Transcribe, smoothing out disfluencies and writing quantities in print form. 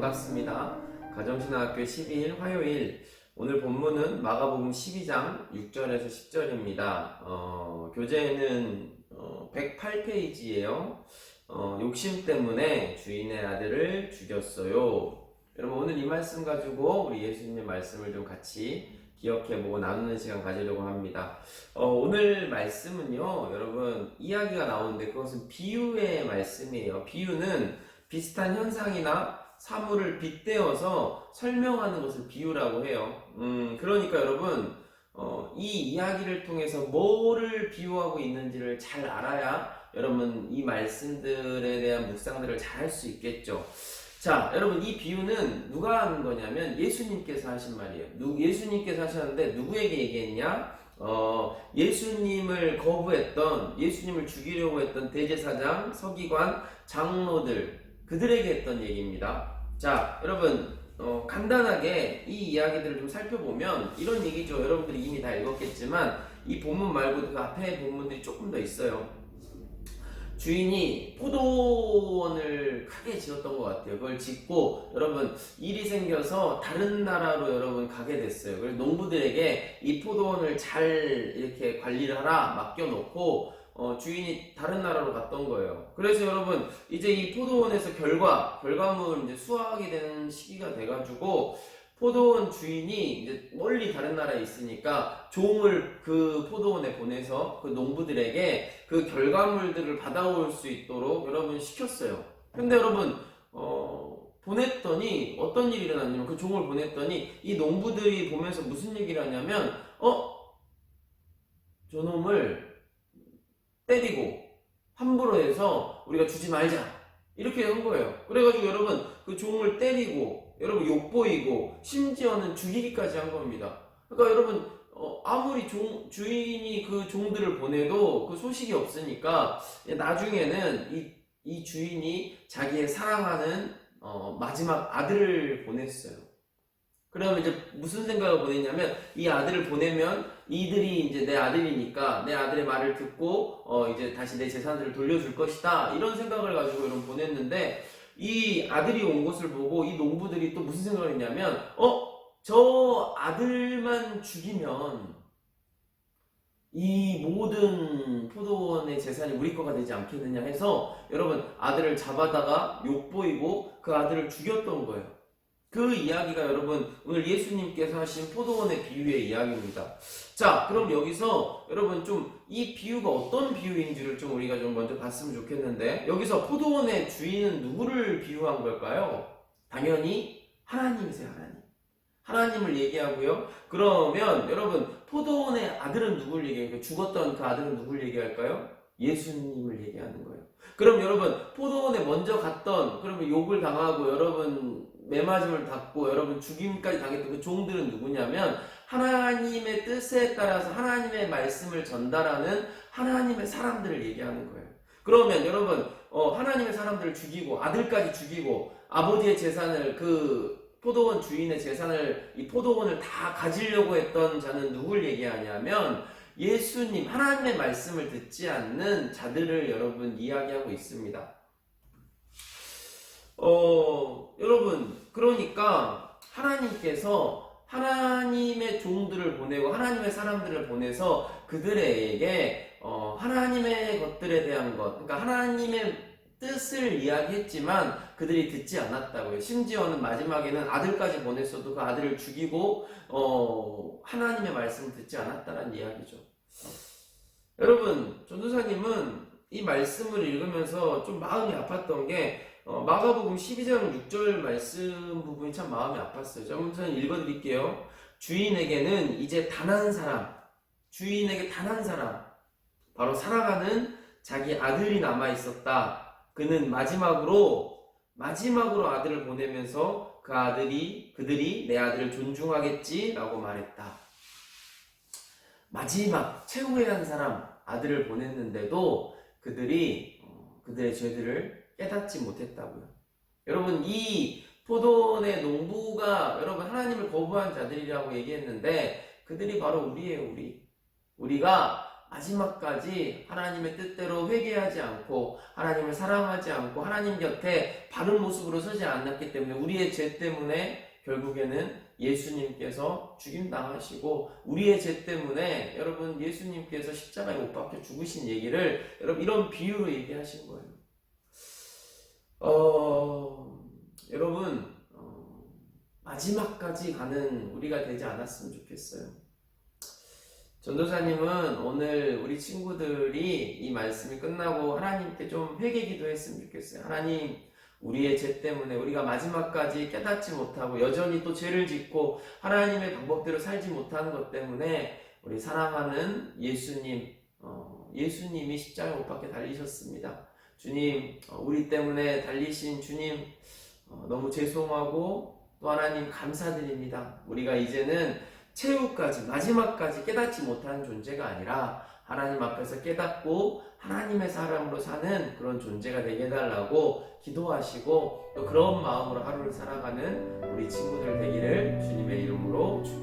반갑습니다. 가정신학교 12일 화요일 오늘 본문은 마가복음 12장 6절에서 10절입니다. 교재는 108페이지예요. 욕심 때문에 주인의 아들을 죽였어요. 여러분 오늘 이 말씀 가지고 우리 예수님의 말씀을 좀 같이 기억해보고 나누는 시간 가지려고 합니다. 오늘 말씀은요, 여러분 이야기가 나오는데 그것은 비유의 말씀이에요. 비유는 비슷한 현상이나 사물을 빗대어서 설명하는 것을 비유라고 해요. 그러니까 여러분 이 이야기를 통해서 뭐를 비유하고 있는지를 잘 알아야 여러분 이 말씀들에 대한 묵상들을 잘 할 수 있겠죠. 자, 여러분 이 비유는 누가 하는 거냐면 예수님께서 하신 말이에요. 예수님께서 하셨는데 누구에게 얘기했냐? 예수님을 거부했던, 예수님을 죽이려고 했던 대제사장, 서기관, 장로들, 그들에게 했던 얘기입니다. 자, 여러분 간단하게 이 이야기들을 좀 살펴보면 이런 얘기죠. 여러분들이 이미 다 읽었겠지만 이 본문 말고 그 앞에 본문들이 조금 더 있어요. 주인이 포도원을 크게 지었던 것 같아요. 그걸 짓고 여러분 일이 생겨서 다른 나라로 여러분 가게 됐어요. 그래서 농부들에게 이 포도원을 잘 이렇게 관리를 하라 맡겨놓고 주인이 다른 나라로 갔던 거예요. 그래서 여러분 이제 이 포도원에서 결과물을 이제 수확하게 되는 시기가 돼가지고 포도원 주인이 이제 멀리 다른 나라에 있으니까 종을 그 포도원에 보내서 그 농부들에게 그 결과물들을 받아올 수 있도록 여러분 시켰어요. 근데 여러분 보냈더니 어떤 일이 일어났냐면 그 종을 보냈더니 이 농부들이 보면서 무슨 얘기를 하냐면 저놈을 때리고 함부로 해서 우리가 주지 말자 이렇게 한 거예요. 그래가지고 여러분 그 종을 때리고 여러분 욕보이고 심지어는 죽이기까지 한 겁니다. 그러니까 여러분 아무리 주인이 그 종들을 보내도 그 소식이 없으니까 나중에는 이 주인이 자기의 사랑하는 마지막 아들을 보냈어요. 그러면 이제 무슨 생각을 보냈냐면 이 아들을 보내면 이들이 이제 내 아들이니까 내 아들의 말을 듣고 이제 다시 내 재산들을 돌려줄 것이다 이런 생각을 가지고 이런 보냈는데 이 아들이 온 것을 보고 이 농부들이 또 무슨 생각을 했냐면 저 아들만 죽이면 이 모든 포도원의 재산이 우리 거가 되지 않겠느냐 해서 여러분 아들을 잡아다가 욕보이고 그 아들을 죽였던 거예요. 그 이야기가 여러분 오늘 예수님께서 하신 포도원의 비유의 이야기입니다. 자, 그럼 여기서 여러분 좀 이 비유가 어떤 비유인지를 좀 우리가 좀 먼저 봤으면 좋겠는데 여기서 포도원의 주인은 누구를 비유한 걸까요? 당연히 하나님이세요. 하나님을 얘기하고요. 그러면 여러분 포도원의 아들은 누굴 얘기할까요? 죽었던 그 아들은 누굴 얘기할까요? 예수님을 얘기하는 거예요. 그럼 여러분 포도원에 먼저 갔던 그러면 욕을 당하고 여러분 매맞음을 받고 여러분 죽임까지 당했던 그 종들은 누구냐면 하나님의 뜻에 따라서 하나님의 말씀을 전달하는 하나님의 사람들을 얘기하는 거예요. 그러면 여러분 하나님의 사람들을 죽이고 아들까지 죽이고 아버지의 재산을 그 포도원 주인의 재산을 이 포도원을 다 가지려고 했던 자는 누굴 얘기하냐면 예수님 하나님의 말씀을 듣지 않는 자들을 여러분 이야기하고 있습니다. 여러분 그러니까 하나님께서 하나님의 종들을 보내고 하나님의 사람들을 보내서 그들에게 하나님의 것들에 대한 것 그러니까 하나님의 뜻을 이야기했지만 그들이 듣지 않았다고요. 심지어는 마지막에는 아들까지 보냈어도 그 아들을 죽이고 하나님의 말씀을 듣지 않았다는 이야기죠. 여러분 전도사님은 이 말씀을 읽으면서 좀 마음이 아팠던 게 마가복음 12장 6절 말씀 부분이 참 마음이 아팠어요. 저는 읽어드릴게요. 주인에게는 이제 단 한 사람, 주인에게 단 한 사람, 바로 사랑하는 자기 아들이 남아 있었다. 그는 마지막으로 아들을 보내면서 그들이 내 아들을 존중하겠지라고 말했다. 마지막 최후의 한 사람 아들을 보냈는데도 그들이 그들의 죄들을 깨닫지 못했다고요. 여러분 이 포도원의 농부가 여러분 하나님을 거부한 자들이라고 얘기했는데 그들이 바로 우리예요. 우리가 마지막까지 하나님의 뜻대로 회개하지 않고 하나님을 사랑하지 않고 하나님 곁에 바른 모습으로 서지 않았기 때문에 우리의 죄 때문에 결국에는 예수님께서 죽임당하시고 우리의 죄 때문에 여러분 예수님께서 십자가에 못 박혀 죽으신 얘기를 여러분 이런 비유로 얘기하신 거예요. 여러분 마지막까지 가는 우리가 되지 않았으면 좋겠어요. 전도사님은 오늘 우리 친구들이 이 말씀이 끝나고 하나님께 좀 회개 기도했으면 좋겠어요. 하나님, 우리의 죄 때문에 우리가 마지막까지 깨닫지 못하고 여전히 또 죄를 짓고 하나님의 방법대로 살지 못하는 것 때문에 우리 사랑하는 예수님, 예수님이 십자가에 못 박혀 달리셨습니다. 주님, 우리 때문에 달리신 주님 너무 죄송하고 또 하나님 감사드립니다. 우리가 이제는 최후까지 마지막까지 깨닫지 못하는 존재가 아니라 하나님 앞에서 깨닫고 하나님의 사람으로 사는 그런 존재가 되게 해달라고 기도하시고 또 그런 마음으로 하루를 살아가는 우리 친구들 되기를 주님의 이름으로 축원합니다.